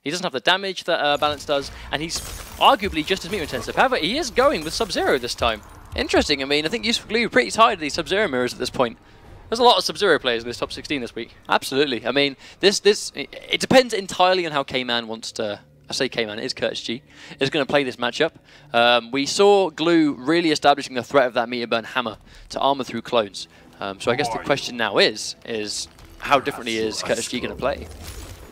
He doesn't have the damage that Balance does, and he's arguably just as meter intensive. However, he is going with Sub-Zero this time. Interesting. I mean, I think UsedForGlue pretty tired of these Sub-Zero mirrors at this point. There's a lot of Sub-Zero players in this top 16 this week. Absolutely. I mean, it depends entirely on how K-Man wants to. I say K-Man, it is Kurtis G, is going to play this matchup. We saw Glue really establishing the threat of that meter burn hammer to armor through clones. So I guess the question now is how differently is Kurtis G going to play?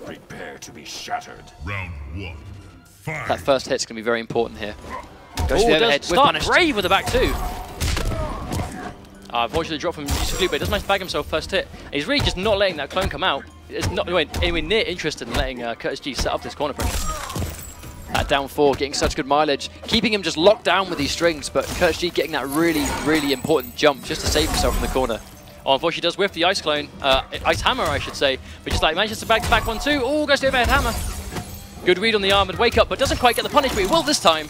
Prepare to be shattered. Round 1. Fight. That first hit's going to be very important here. Goes Does start brave with the back two. Unfortunately, drop from UsedForGlue, but he does manage to bag himself first hit. And he's really just not letting that clone come out. He's not anywhere near interested in letting Kurtis G set up this corner pressure. That down 4, getting such good mileage, keeping him just locked down with these strings, but Kurtis G getting that really, really important jump just to save himself from the corner. Oh, unfortunately, does whiff the ice clone, ice hammer, I should say, but just like manages to bag the back 1-2. Oh, goes to overhead hammer. Good read on the armored wake up, but doesn't quite get the punish, but he will this time.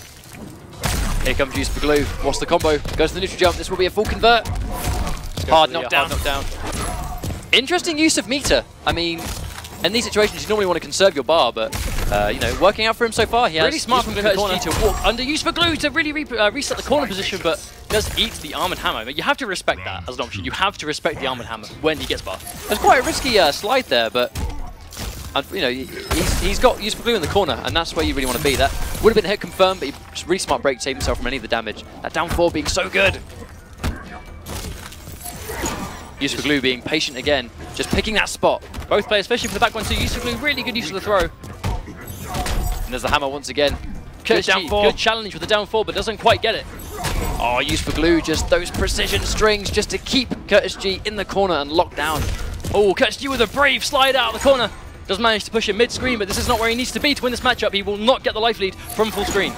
Here comes UsedForGlue. What's the combo? Goes to the neutral jump. This will be a full convert. Hard knockdown. Interesting use of meter. I mean, in these situations, you normally want to conserve your bar, but you know, working out for him so far. He has really smart from Kurtis G to walk under UsedForGlue to really reset the corner position, but does eat the armored hammer. But you have to respect that as an option. You have to respect the armored hammer when he gets bar. It's quite a risky slide there, but you know, he's got UsedForGlue in the corner, and that's where you really want to be. That would have been a hit confirmed, but he really smart break to save himself from any of the damage. That down 4 being so good. UsedForGlue being patient again, just picking that spot. Both players, especially for the back 1-2, UsedForGlue really good use of the throw. And there's the hammer once again. Good down 4. Good challenge with the down 4, but doesn't quite get it. Oh, UsedForGlue, just those precision strings just to keep Kurtis G in the corner and locked down. Oh, Kurtis G with a brave slide out of the corner. Does manage to push him mid-screen, but this is not where he needs to be to win this matchup. He will not get the life lead from full screen.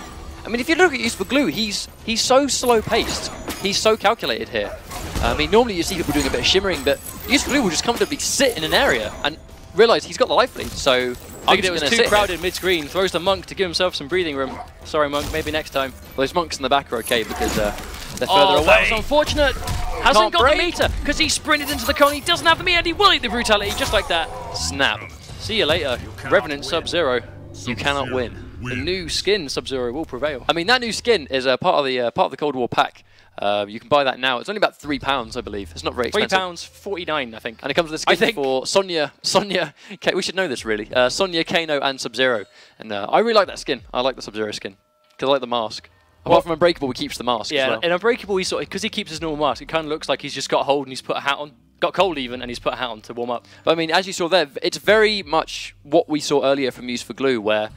I mean, if you look at UsedForGlue, he's so slow-paced. He's so calculated here. I mean, normally you see people doing a bit of shimmering, but UsedForGlue will just comfortably sit in an area and realize he's got the life lead. So I think it was too crowded mid-screen. Throws the Monk to give himself some breathing room. Sorry, Monk, maybe next time. Those Monks in the back are okay because they're further away. That was unfortunate. Hasn't got the meter because he sprinted into the cone. He doesn't have the meter and he will eat the brutality just like that. Snap. See you later. Revenant Sub-Zero. You cannot win. The new skin Sub-Zero will prevail. I mean, that new skin is a part of the Cold War pack. You can buy that now. It's only about £3, I believe. It's not very expensive. £3.49, I think. And it comes with a skin for Sonya, we should know this really. Sonya, Kano, and Sub-Zero. And I really like that skin. I like the Sub-Zero skin because I like the mask. Apart from Unbreakable, he keeps the mask. Yeah, as well. And Unbreakable, because he keeps his normal mask, it kind of looks like he's just got a hold and he's put a hat on. Got cold even, and he's put a hat on to warm up. But I mean, as you saw there, it's very much what we saw earlier from UsedForGlue, where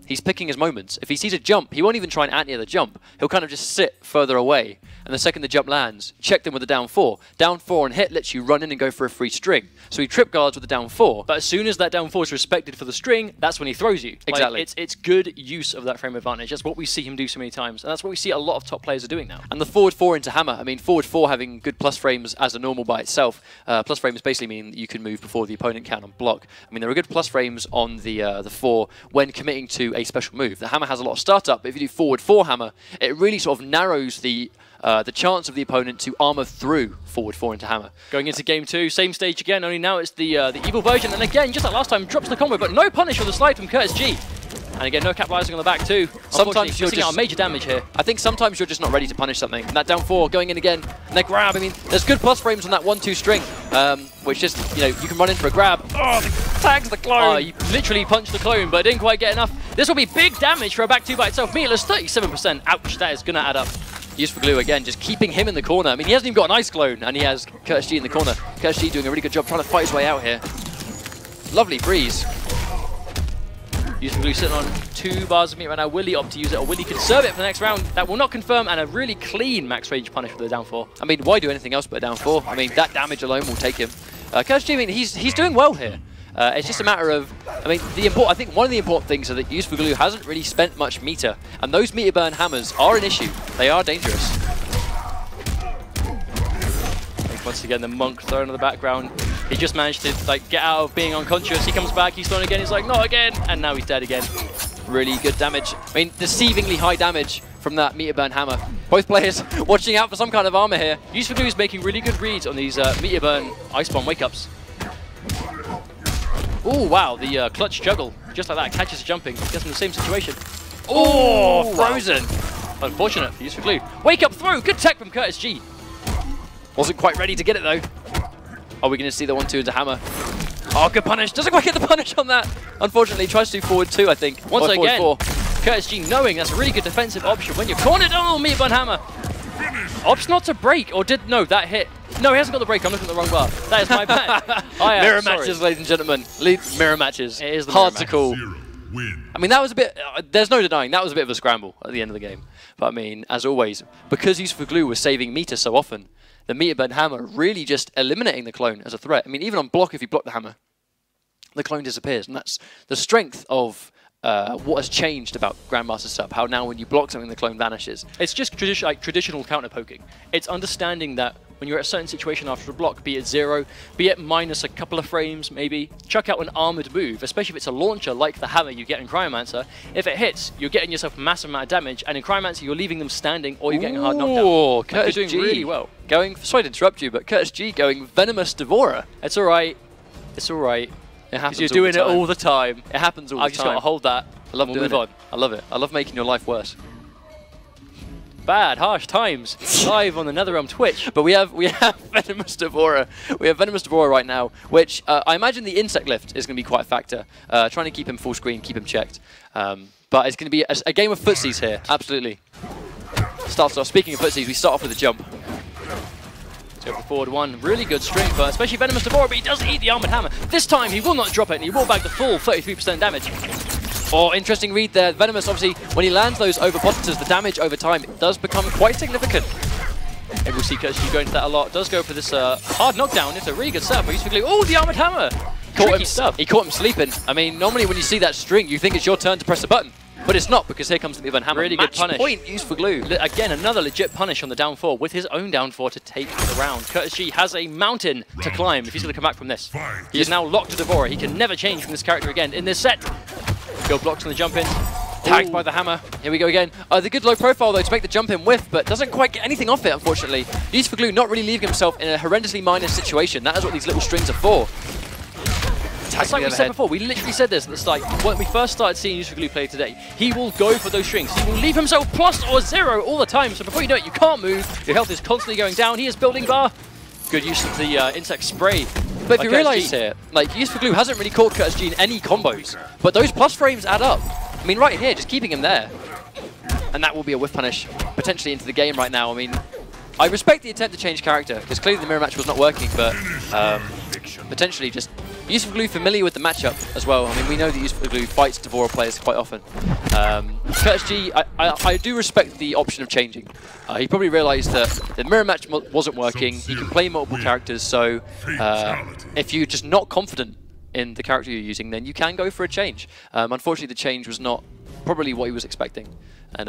he's picking his moments. If he sees a jump, he won't even try and anti the jump. He'll kind of just sit further away. And the second the jump lands, check them with the down 4. Down 4 and hit lets you run in and go for a free string. So he trip guards with the down 4. But as soon as that down 4 is respected for the string, that's when he throws you. Exactly. Like, it's good use of that frame advantage. That's what we see him do so many times. And that's what we see a lot of top players are doing now. And the forward 4 into hammer. I mean, forward 4 having good plus frames as a normal by itself. Plus frames basically mean that you can move before the opponent can on block. I mean, there are good plus frames on the 4 when committing to a special move. The hammer has a lot of startup, but if you do forward 4 hammer, it really sort of narrows the chance of the opponent to armor through forward 4 into hammer. Going into game 2, same stage again, only now it's the evil version, and again, just like last time, drops the combo, but no punish on the slide from Kurtis G. And again, no capitalizing on the back too. Sometimes you're just major damage here. I think sometimes you're just not ready to punish something. And that down 4 going in again, and that grab. I mean, there's good plus frames on that 1-2 string, which just, you know, you can run in for a grab. Oh, tags the clone. Oh, you literally punched the clone, but didn't quite get enough. This will be big damage for a back 2 by itself. Meatless 37%. Ouch, that is gonna add up. UsedForGlue again, just keeping him in the corner. I mean, he hasn't even got an ice clone, and he has Kurtis G in the corner. Kurtis G doing a really good job trying to fight his way out here. Lovely freeze. UsedForGlue sitting on 2 bars of meat right now. Will he opt to use it, or will he conserve it for the next round? That will not confirm, and a really clean max range punish for the down 4. I mean, why do anything else but a down 4? I mean, that damage alone will take him. Kurtis G, I mean, he's doing well here. It's just a matter of, I mean, I think one of the important things is that UsedForGlue hasn't really spent much meter, and those meter burn hammers are an issue. They are dangerous. Once again, the Monk thrown in the background. He just managed to get out of being unconscious. He comes back, he's thrown again, he's like, not again, and now he's dead again. Really good damage. I mean, deceivingly high damage from that meter burn hammer. Both players watching out for some kind of armor here. UsedForGlue is making really good reads on these meter burn ice bomb wake ups. Oh, wow, the clutch juggle. Just like that, catches jumping. Gets him in the same situation. Oh, frozen. Wow. Unfortunate for UsedForGlue. Wake up throw. Good tech from Kurtis G. Wasn't quite ready to get it, though. Are we going to see the 1-2 into hammer? Oh, good punish. Doesn't quite get the punish on that. Unfortunately, tries to do forward 2, I think. Once again, Kurtis G knowing that's a really good defensive option when you're cornered. Oh, meat bun hammer. Opts not to break, or did, no, that hit. No, he hasn't got the break. I'm looking at the wrong bar. That is my bad. Mirror matches, ladies and gentlemen. Mirror matches. It is the hard to call. I mean, that was a bit, there's no denying, that was a bit of a scramble at the end of the game. But I mean, as always, because UsedForGlue was saving meter so often, the meter bend hammer really just eliminating the clone as a threat. I mean, even on block, if you block the hammer, the clone disappears. And that's the strength of what has changed about Grandmaster Sub, how now when you block something, the clone vanishes. It's just traditional counter poking. It's understanding that when you're at a certain situation after a block, be it 0, be it minus a couple of frames maybe, chuck out an armored move, especially if it's a launcher like the hammer you get in Cryomancer. If it hits, you're getting yourself a massive amount of damage, and in Cryomancer you're leaving them standing or you're getting a hard knockdown. Oh, Kurtis doing really well. Sorry to interrupt you, but Kurtis G going Venomous Devourer. It's alright. It's alright. It happens. You're doing it all the time. It happens all the time. I've just got to hold that. I love doing it. I love it. I love making your life worse. Bad, harsh times. Live on the NetherRealm Twitch. But we have Venomous Devourer. We have Venomous Devourer right now, which I imagine the insect lift is going to be quite a factor. Trying to keep him full screen, keep him checked. But it's going to be a game of footsies here. Absolutely. Starts off. Speaking of footsies, we start off with a jump. Let's go for forward 1. Really good string for especially Venomous Devourer, but he does eat the armored hammer. This time he will not drop it, and he will bag the full 33% damage. Oh, interesting read there. Venomous, obviously, when he lands those overpositors, the damage over time does become quite significant. And we'll see Kurtis G go into that a lot. Does go for this hard knockdown. It's a really good setup. Oh, the armored hammer! He caught him sleeping. I mean, normally when you see that string, you think it's your turn to press the button. But it's not, because here comes the Ivan hammer. Really good punish. Point UsedForGlue. Again, another legit punish on the down 4 with his own down 4 to take the round. Kurtis G has a mountain to climb if he's going to come back from this. He is now locked to Devourer. He can never change from this character again in this set. Good blocks on the jump in. Tagged by the hammer. Here we go again. The good low profile though to make the jump in whiff, but doesn't quite get anything off it, unfortunately. UsedForGlue not really leaving himself in a horrendously minus situation. That is what these little strings are for. It's like we said before, we literally said this at the start. When we first started seeing UsedForGlue play today, he will go for those strings. He will leave himself plus or 0 all the time, so before you know it, you can't move. Your health is constantly going down. He is building bar. Good use of the insect spray. But if you realise here, like, UsedForGlue hasn't really caught Kurtis G in any combos, but those plus frames add up. I mean, right here, just keeping him there. And that will be a whiff punish, potentially into the game right now. I mean, I respect the attempt to change character, because clearly the mirror match was not working, but potentially just UsedForGlue familiar with the matchup as well. I mean, we know that UsedForGlue fights Devourer players quite often. Kurtis G, I do respect the option of changing. He probably realised that the mirror match wasn't working. He can play multiple characters, so if you're just not confident in the character you're using, then you can go for a change. Unfortunately, the change was not probably what he was expecting. And